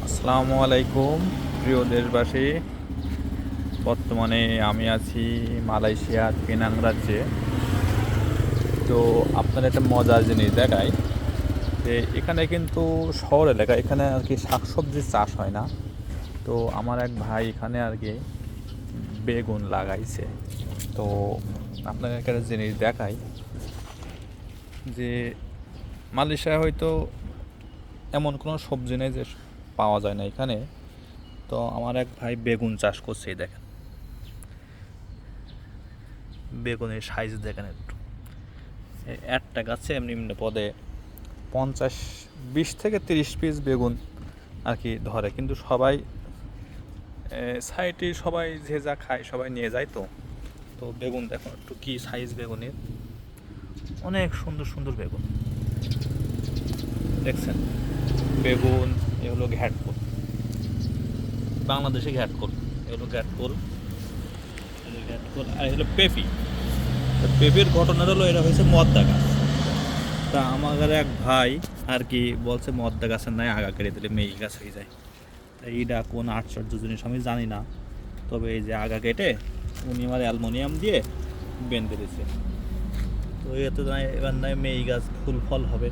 আসসালামু আলাইকুম প্রিয় দেশবাসী। বর্তমানে আমি আছি মালয়েশিয়ার পেনাং রাজ্যে। তো আপনার একটা মজার জিনিস দেখাই যে এখানে কিন্তু শহর এলাকা, এখানে আর কি শাকসবজির চাষ হয় না। তো আমার এক ভাই এখানে আর কি বেগুন লাগাইছে। তো আপনার একটা জিনিস দেখাই যে মালয়েশিয়ায় হয়তো এমন কোনো সবজি নেই যে পাওয়া যায় না এখানে। তো আমার এক ভাই বেগুন চাষ করছে, এই দেখেন বেগুনের সাইজ দেখেন একটু। একটা গাছে এমনি এমনি পদে 20 থেকে 30 পিস বেগুন আর কি ধরে, কিন্তু সবাই সাইটে সবাই যে যা খায় সবাই নিয়ে যায়। তো তো বেগুন দেখো একটু কী সাইজ বেগুনের, অনেক সুন্দর সুন্দর বেগুন দেখছেন। বেগুন এগুলো ঘ্যাটকোল, বাংলাদেশে ঘ্যাটকোল, এগুলো ঘ্যাটকোল, ঘ্যাটকোল। আর এগুলো পেঁপি। পেঁপের ঘটনা হলো এটা হয়েছে মদ্দা গাছ। তা আমার এক ভাই আর কি বলছে মদ্দা গাছের নাই আগা কেটে দিলে মেয়ে গাছ হয়ে যায়। তা এইটা কোন আশ্চর্য জিনিস আমি জানি না, তবে এই যে আগা কেটে উনি আমার অ্যালমোনিয়াম দিয়ে বেঁধে দিয়েছে। তো এতে নাই এবার নাই মেয়ে গাছ ফুল ফল হবে,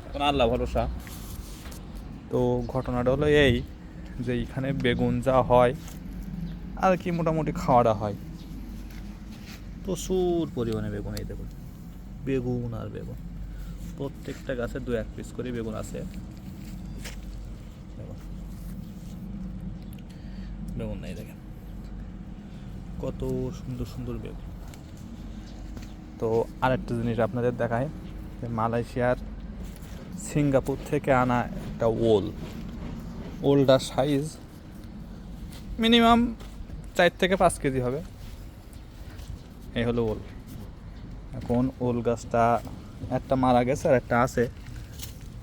এখন আল্লাহ ভরসা। তো ঘটনাটা হলো এই যে এখানে বেগুন যা হয় আর কি মোটামুটি খাওয়াটা হয়, প্রচুর পরিমাণে বেগুন। এই দেখুন বেগুন আর বেগুন, প্রত্যেকটা গাছে 2-1 পিস করে বেগুন আছে। বেগুন নাই দেখেন কত সুন্দর সুন্দর বেগুন। তো আরেকটা জিনিস আপনাদের দেখায় যে মালয়েশিয়ার সিঙ্গাপুর থেকে আনা একটা ওলটার সাইজ মিনিমাম 4 থেকে 5 কেজি হবে। এই হলো ওল। এখন ওল গাছটা একটা মারা গেছে আর একটা আছে।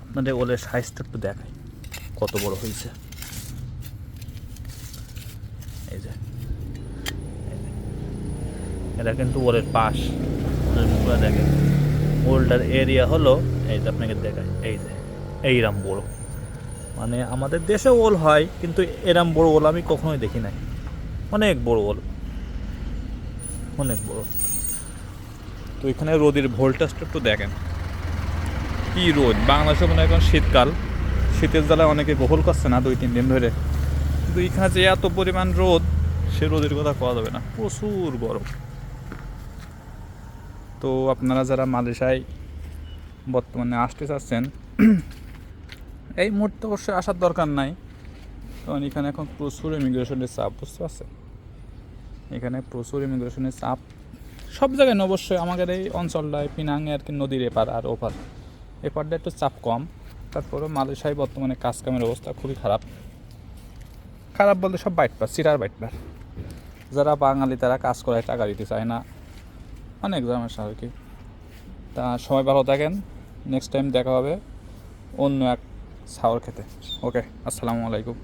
আপনাদের ওলের সাইজটা একটু দেখায় কত বড় হয়েছে। এই যে এটা কিন্তু ওলের পাশ, ওলের মুখটা দেখেন। ওলটার এরিয়া হলো এই যে আপনাকে দেখায়, এই যে এইরাম বড়। মানে আমাদের দেশে ওল হয় কিন্তু এরম বড় ওল আমি কখনোই দেখি নাই। অনেক বড় ওল, অনেক বড়। তো এখানে রোদের ভোল্টেজটা একটু দেখেন কি রোদ। বাংলাদেশে মনে হয় এখন শীতকাল, শীতের জ্বালায় অনেকে গোসল করছে না 2-3 দিন ধরে, কিন্তু এখানে যে এত পরিমাণ রোদ, সে রোদের কথা কওয়া যাবে না, প্রচুর গরম। তো আপনারা যারা মালয়েশিয়ায় বর্তমানে আসতে চাচ্ছেন এই মুহূর্তে অবশ্যই আসার দরকার নাই, কারণ এখানে এখন প্রচুর ইমিগ্রেশনের চাপ, বুঝতে পারছেন। এখানে প্রচুর ইমিগ্রেশনের চাপ সব জায়গায় না, অবশ্যই আমাদের এই অঞ্চলটায় পিনাংয়ে আর কি নদীর এপার আর ওপার, এপারটা একটু চাপ কম। তারপরেও মালয়েশিয়ায় বর্তমানে কাজ কামের অবস্থা খুবই খারাপ। খারাপ বলতে সব বাইটপার, চিরার বাইটপার। যারা বাঙালি তারা কাজ করায় টাকা দিতে চায় না, অনেক সমস্যা আর কি। তা সবাই ভালো থাকেন, নেক্সট টাইম দেখা হবে অন্য এক সাওয়ার খেতে। ওকে, আসসালামু আলাইকুম।